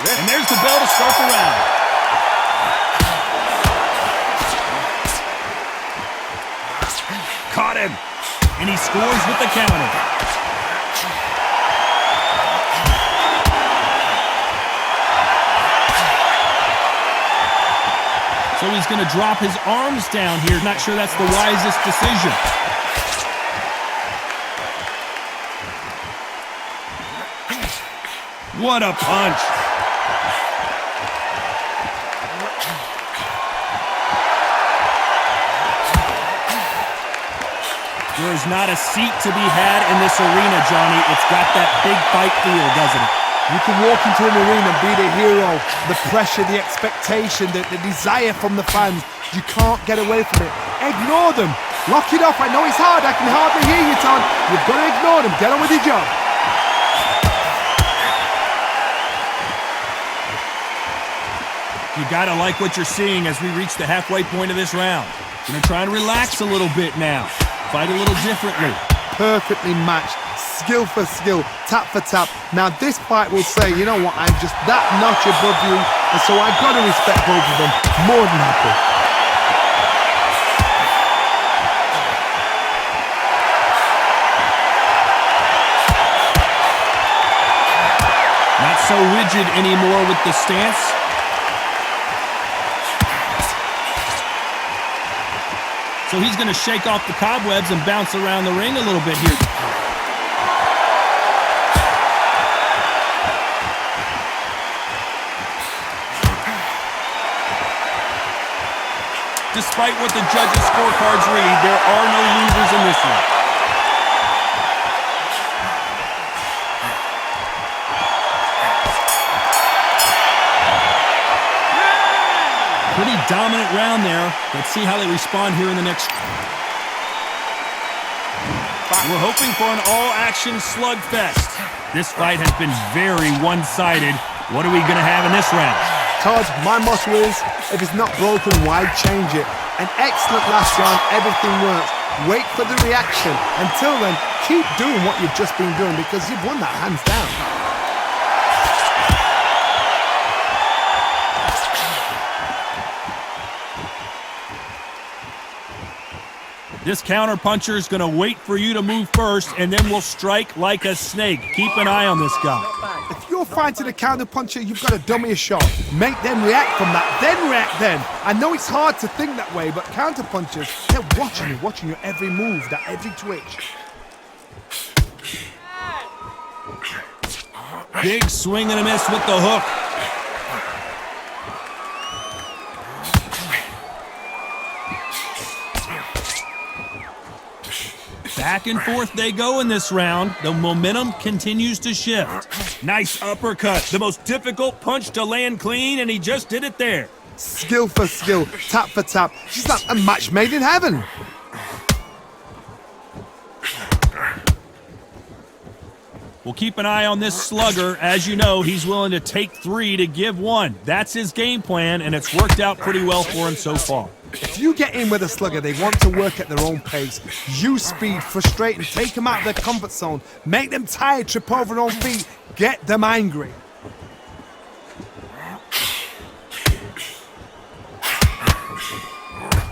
And there's the bell to start the round. Caught him. And he scores with the counter. So he's going to drop his arms down here. Not sure that's the wisest decision. What a punch. There's not a seat to be had in this arena, Johnny. It's got that big fight feel, doesn't it? You can walk into an arena and be the hero. The pressure, the expectation, the desire from the fans. You can't get away from it. Ignore them. Lock it off. I know it's hard. I can hardly hear you, Tom. You've got to ignore them. Get on with your job. You gotta like what you're seeing as we reach the halfway point of this round. Gonna try and relax a little bit now. Fight a little differently. Perfectly matched. Skill for skill. Tap for tap. Now this fight will say, you know what, I'm just that notch above you. And so I've got to respect both of them. More than happy. Not so rigid anymore with the stance. So he's going to shake off the cobwebs and bounce around the ring a little bit here. Despite what the judges' scorecards read, there are no losers in this one. Pretty dominant round there. Let's see how they respond here in the next. We're hoping for an all-action slugfest. This fight has been very one-sided. What are we going to have in this round? Todd, my motto is, if it's not broken, why change it? An excellent last round, everything works. Wait for the reaction. Until then, keep doing what you've just been doing because you've won that hands down. This counter-puncher is going to wait for you to move first, and then we'll strike like a snake. Keep an eye on this guy. If you're fighting a counter-puncher, you've got to dummy a shot. Make them react from that, then react then. I know it's hard to think that way, but counter-punchers, they're watching your every move, that every twitch. Big swing and a miss with the hook. Back and forth they go in this round. The momentum continues to shift. Nice uppercut. The most difficult punch to land clean, and he just did it there. Skill for skill, tap for tap. She's like a match made in heaven. We'll keep an eye on this slugger. As you know, he's willing to take 3 to give 1. That's his game plan, and it's worked out pretty well for him so far. If you get in with a slugger, they want to work at their own pace. Use speed, frustrate them, take them out of their comfort zone. Make them tired, trip over their own feet, get them angry.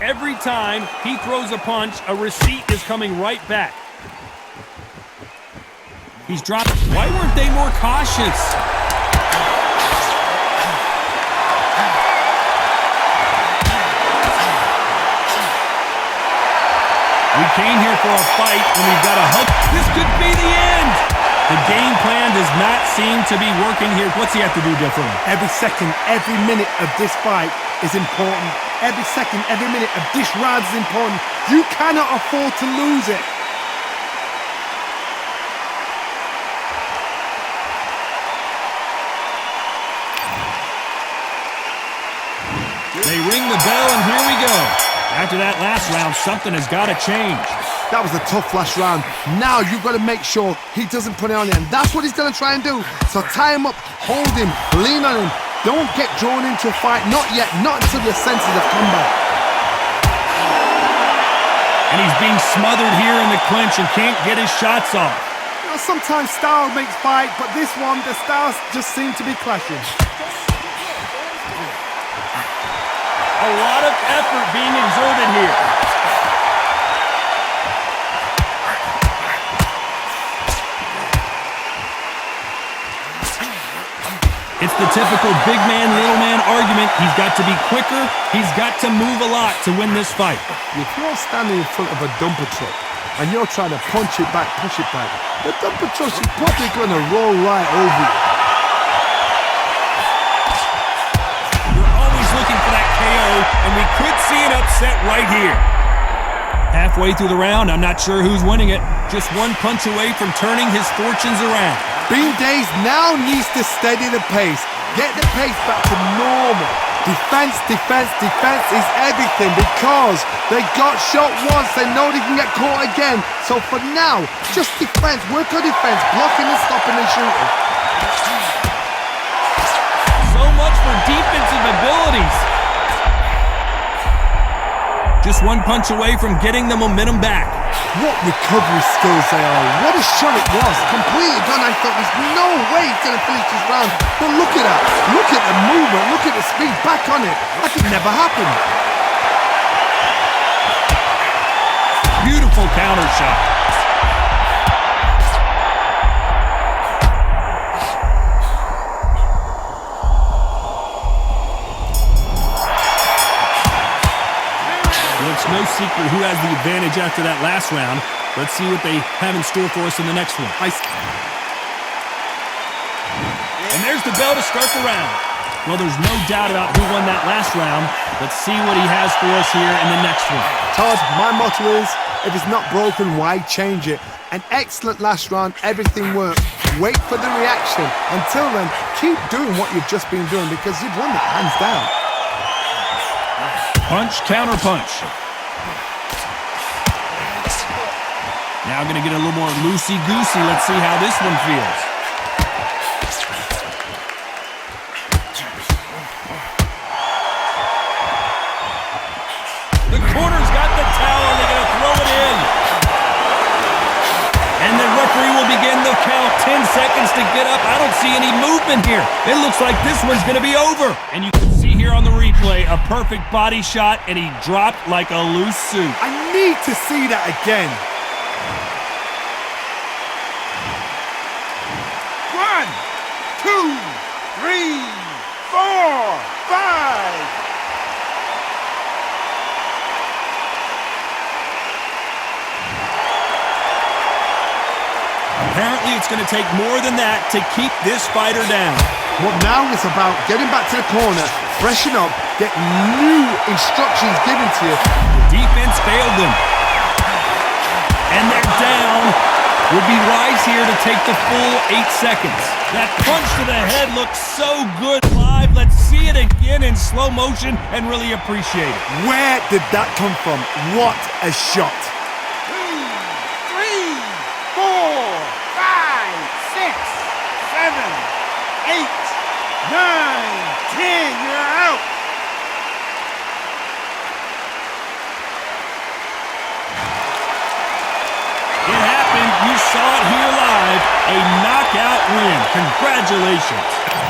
Every time he throws a punch, a receipt is coming right back. He's dropped. Why weren't they more cautious? We came here for a fight, and we've got a hook. This could be the end. The game plan does not seem to be working here. What's he have to do differently? Every second, every minute of this fight is important. Every second, every minute of this round is important. You cannot afford to lose it. They ring the bell, and here we go. After that last round, something has got to change. That was a tough last round. Now you've got to make sure he doesn't put it on you, and that's what he's going to try and do. So tie him up, hold him, lean on him. Don't get drawn into a fight. Not yet, not until your senses have come back. And he's being smothered here in the clinch and can't get his shots off. You know, sometimes style makes fight, but this one, the styles just seem to be clashing. A lot of effort being exerted here. It's the typical big man, little man argument. He's got to be quicker. He's got to move a lot to win this fight. If you're standing in front of a dumper truck and you're trying to punch it back, push it back, the dumper truck is probably going to roll right over you. We're always looking for that KO, and we could see an upset right here. Halfway through the round, I'm not sure who's winning it. Just one punch away from turning his fortunes around. Bean Days now needs to steady the pace, get the pace back to normal. Defense, defense, defense is everything because they got shot once, they know they can get caught again. So for now, just defense, work on defense, blocking and stopping and shooting. So much for defensive abilities. Just one punch away from getting the momentum back. What recovery skills they are. What a shot it was. Completely gone. I thought there's no way he's going to finish this round. But look at that. Look at the movement. Look at the speed. Back on it. That could never happen. Beautiful counter shot. It's no secret who has the advantage after that last round. Let's see what they have in store for us in the next one. And there's the bell to start the round. Well, there's no doubt about who won that last round. Let's see what he has for us here in the next one. Todd, my motto is, if it's not broken, why change it? An excellent last round, everything worked. Wait for the reaction. Until then, keep doing what you've just been doing because you've won it hands down. Punch, counter punch. Now going to get a little more loosey-goosey. Let's see how this one feels. The corner's got the towel. They're going to throw it in. And the referee will begin the count. 10 seconds to get up. I don't see any movement here. It looks like this one's going to be over. And you can see here on the replay, a perfect body shot, and he dropped like a loose suit. I need to see that again. 1, 2, 3, 4, 5. Apparently, it's going to take more than that to keep this fighter down. What now is about getting back to the corner, freshen up, get new instructions given to you. The defense failed them. And they're down. Would be wise here to take the full 8 seconds. That punch to the head looks so good live. Let's see it again in slow motion and really appreciate it. Where did that come from? What a shot. 2, 3, 4, 5, 6, 7, 8, 9, 10. You're out. It happened. You saw it here live. A knockout win. Congratulations.